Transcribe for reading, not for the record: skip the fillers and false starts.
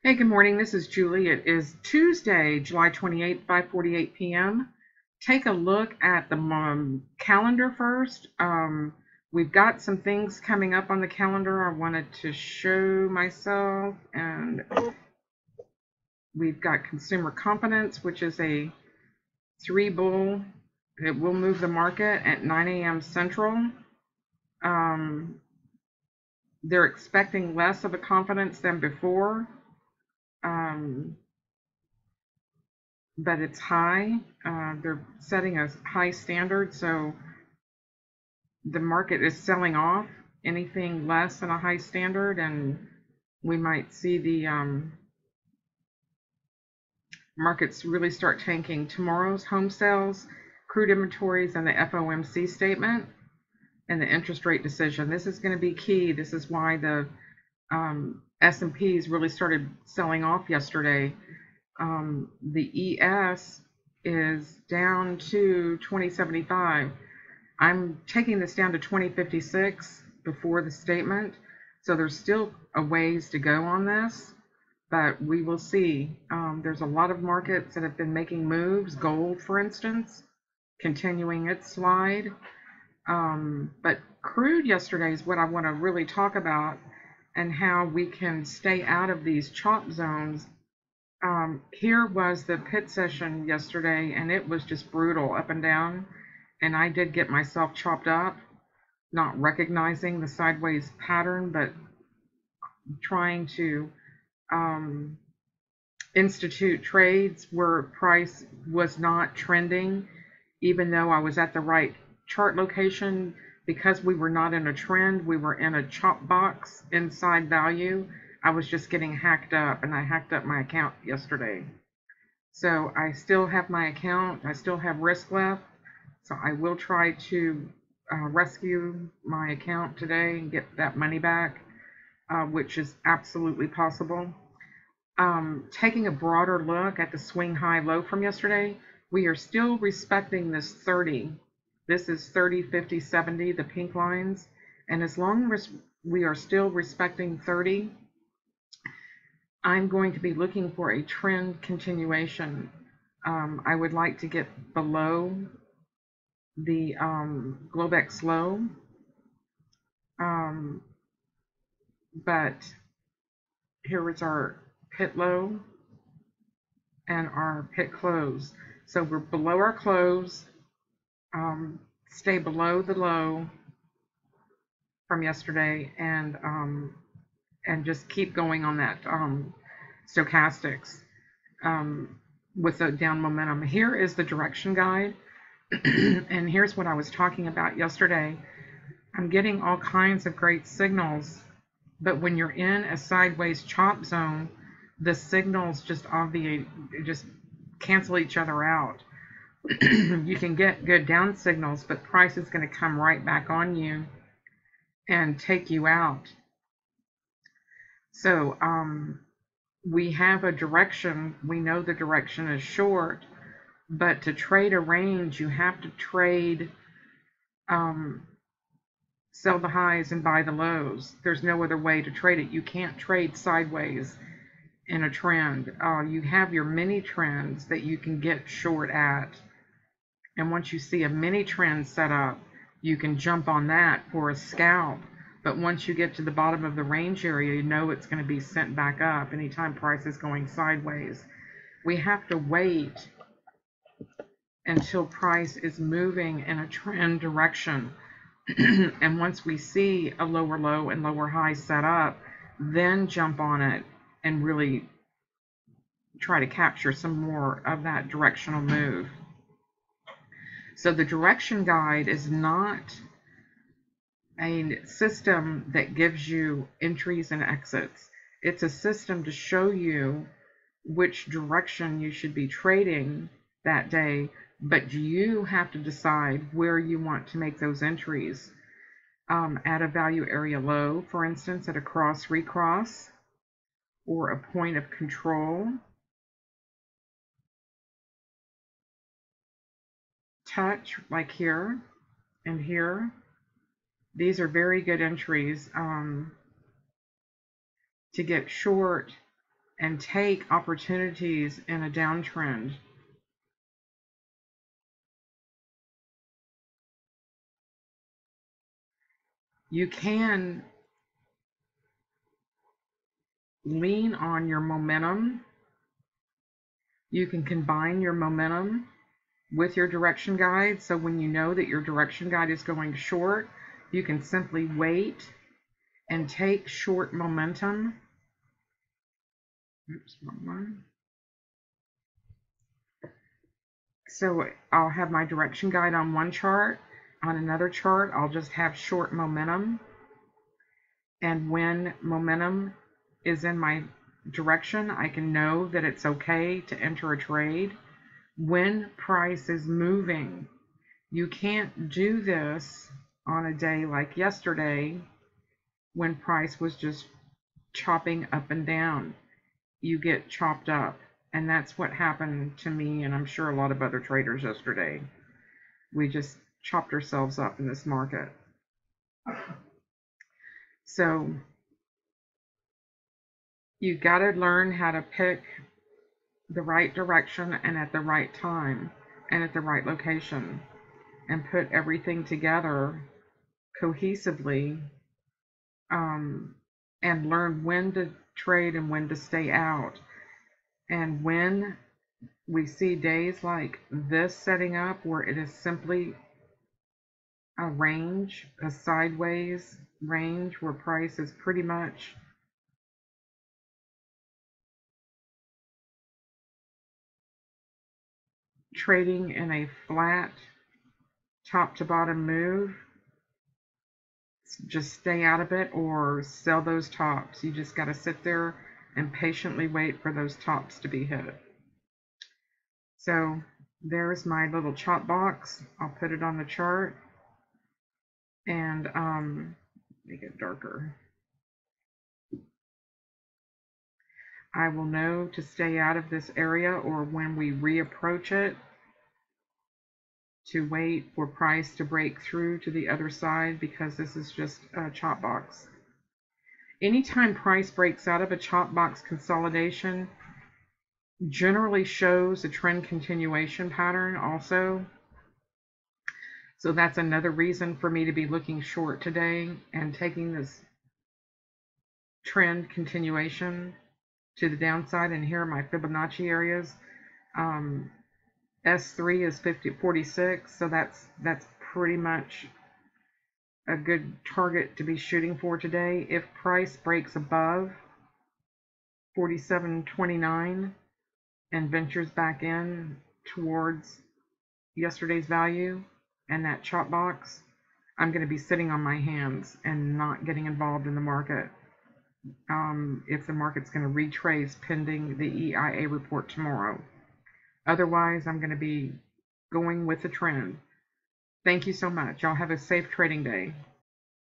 Hey, good morning. This is Julie. It is Tuesday, July 28th, 5:48 p.m. Take a look at the calendar first. We've got some things coming up on the calendar I wanted to show myself, and we've got consumer confidence, which is a three bull. It will move the market at 9 a.m. Central. Um, they're expecting less of a confidence than before. Um, but it's high. They're setting a high standard, so the market is selling off anything less than a high standard, and we might see the markets really start tanking. Tomorrow's home sales, crude inventories, and the FOMC statement, and the interest rate decision. This is going to be key. This is why the S&Ps really started selling off yesterday. The ES is down to 2075. I'm taking this down to 2056 before the statement, so there's still a ways to go on this, but we will see. There's a lot of markets that have been making moves. Gold, for instance, continuing its slide. But crude yesterday is what I want to really talk about, and how we can stay out of these chop zones. Here was the pit session yesterday, and it was just brutal up and down. And I did get myself chopped up, not recognizing the sideways pattern, but trying to institute trades where price was not trending, even though I was at the right chart location. Because we were not in a trend, we were in a chop box inside value. I was just getting hacked up, and I hacked up my account yesterday. So I still have my account. I still have risk left. So I will try to rescue my account today and get that money back, which is absolutely possible. Taking a broader look at the swing high low from yesterday, we are still respecting this 30. This is 30, 50, 70, the pink lines. And as long as we are still respecting 30, I'm going to be looking for a trend continuation. I would like to get below the Globex low, but here is our pit low and our pit close. So we're below our close, stay below the low from yesterday, and just keep going on that stochastics with the down momentum. Here is the direction guide. And here's what I was talking about yesterday. I'm getting all kinds of great signals, but when you're in a sideways chop zone, the signals just obviate, just cancel each other out. You can get good down signals, but price is going to come right back on you and take you out. So we have a direction. We know the direction is short, but to trade a range, you have to trade sell the highs and buy the lows. There's no other way to trade it. You can't trade sideways in a trend. You have your mini trends that you can get short at. And once you see a mini trend set up, you can jump on that for a scalp. But once you get to the bottom of the range area, you know it's going to be sent back up anytime price is going sideways. We have to wait until price is moving in a trend direction. And once we see a lower low and lower high set up, then jump on it and really try to capture some more of that directional move. So the direction guide is not a system that gives you entries and exits. It's a system to show you which direction you should be trading that day, but you have to decide where you want to make those entries. At a value area low, for instance, at a cross recross, or a point of control, touch like here and here. These are very good entries to get short and take opportunities in a downtrend. You can lean on your momentum. You can combine your momentum with your direction guide. So when you know that your direction guide is going short, you can simply wait and take short momentum. Oops, wrong one. So I'll have my direction guide on one chart. On another chart, I'll just have short momentum. And when momentum is in my direction, I can know that it's okay to enter a trade. When price is moving, you can't do this on a day like yesterday when price was just chopping up and down. You get chopped up. And that's what happened to me, and I'm sure a lot of other traders yesterday. We just chopped ourselves up in this market. So you got to learn how to pick the right direction and at the right time and at the right location and put everything together cohesively, and learn when to trade and when to stay out. And when we see days like this setting up where it is simply a range, a sideways range where price is pretty much trading in a flat top to bottom move, just stay out of it or sell those tops. You just got to sit there and patiently wait for those tops to be hit. So there's my little chop box. I'll put it on the chart and make it darker. I will know to stay out of this area, or when we reapproach it, to wait for price to break through to the other side, because this is just a chop box. Anytime price breaks out of a chop box consolidation, generally shows a trend continuation pattern also. So that's another reason for me to be looking short today and taking this trend continuation to the downside. And here are my Fibonacci areas. S3 is 46, so that's pretty much a good target to be shooting for today. If price breaks above 47.29 and ventures back in towards yesterday's value and that chop box, I'm going to be sitting on my hands and not getting involved in the market. If the market's going to retrace pending the EIA report tomorrow. Otherwise, I'm going to be going with the trend. Thank you so much. Y'all have a safe trading day.